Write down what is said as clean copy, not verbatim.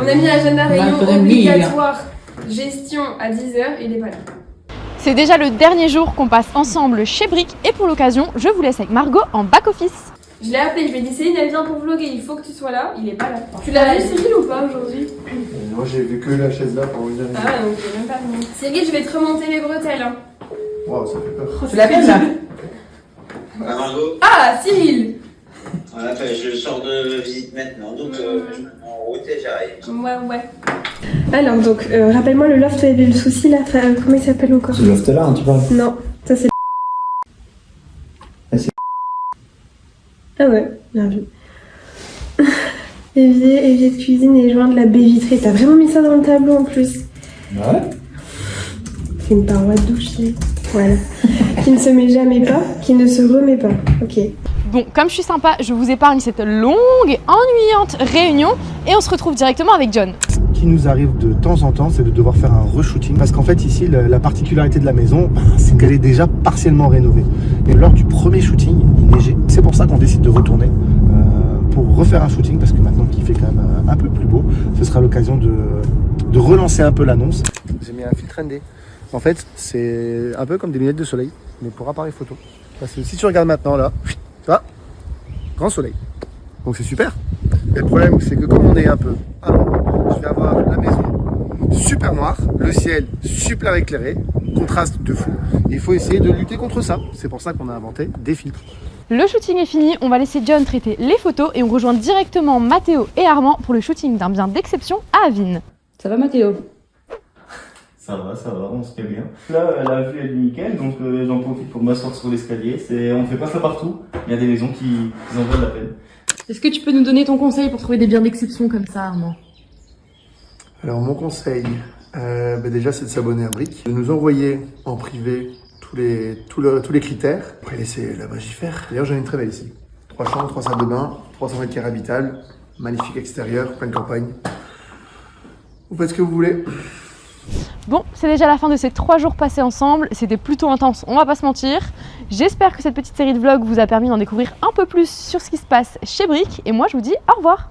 On a mis l'agenda réunion obligatoire, gestion à 10h, il est pas là. C'est déjà le dernier jour qu'on passe ensemble chez Brick et pour l'occasion, je vous laisse avec Margot en back-office. Je l'ai appelé, je lui ai dit Céline, elle vient pour vlogger, il faut que tu sois là, il est pas là. Tu l'as vu Cyril ou pas aujourd'hui? Moi j'ai vu que la chaise là pour venir. Ah ouais, donc il est même pas venu. Cyril, je vais te remonter les bretelles. Hein. Waouh, ça fait peur. Tu l'appelles là? Ah, Cyril! Voilà, je sors de visite maintenant, donc je me mets en route et j'arrive. Ouais. Alors, donc, rappelle-moi le loft où il y avait le souci là, comment il s'appelle encore? Ce loft là, hein, tu parles? Non, ça c'est. Ah ouais, bien vu. Évier de cuisine et joint de la baie vitrée. T'as vraiment mis ça dans le tableau en plus. Ouais. C'est une paroi de douche, voilà. Qui ne se met jamais pas, qui ne se remet pas. Ok. Bon, comme je suis sympa, je vous épargne cette longue et ennuyante réunion et on se retrouve directement avec John. Ce qui nous arrive de temps en temps, c'est de devoir faire un re-shooting. Parce qu'en fait, ici, la particularité de la maison, c'est qu'elle est déjà partiellement rénovée. Et lors du premier shooting, il neigeait. C'est pour ça qu'on décide de retourner pour refaire un shooting. Parce que maintenant qu'il fait quand même un peu plus beau, ce sera l'occasion de relancer un peu l'annonce. J'ai mis un filtre ND. En fait, c'est un peu comme des lunettes de soleil, mais pour appareil photo. Parce que si tu regardes maintenant, là, tu vois, grand soleil. Donc c'est super. Mais le problème, c'est que comme on est un peu à l'ombre, je vais avoir la maison super noire, le ciel super éclairé, contraste de fou. Il faut essayer de lutter contre ça. C'est pour ça qu'on a inventé des filtres. Le shooting est fini, on va laisser John traiter les photos et on rejoint directement Mathéo et Armand pour le shooting d'un bien d'exception à Avine. Ça va Mathéo? Ça va, on se fait bien. Là, la vue elle est nickel, donc j'en profite pour m'asseoir sur l'escalier. On fait pas ça partout, il y a des maisons qui en valent la peine. Est-ce que tu peux nous donner ton conseil pour trouver des biens d'exception comme ça, Armand? Alors mon conseil, déjà c'est de s'abonner à Brick, de nous envoyer en privé tous les critères, après laisser la magie faire. D'ailleurs j'en ai une très belle ici. 3 chambres, 3 salles de bain, 300 mètres carrés habitable, magnifique extérieur, pleine campagne. Vous faites ce que vous voulez. Bon, c'est déjà la fin de ces 3 jours passés ensemble, c'était plutôt intense, on va pas se mentir. J'espère que cette petite série de vlogs vous a permis d'en découvrir un peu plus sur ce qui se passe chez Brick et moi je vous dis au revoir.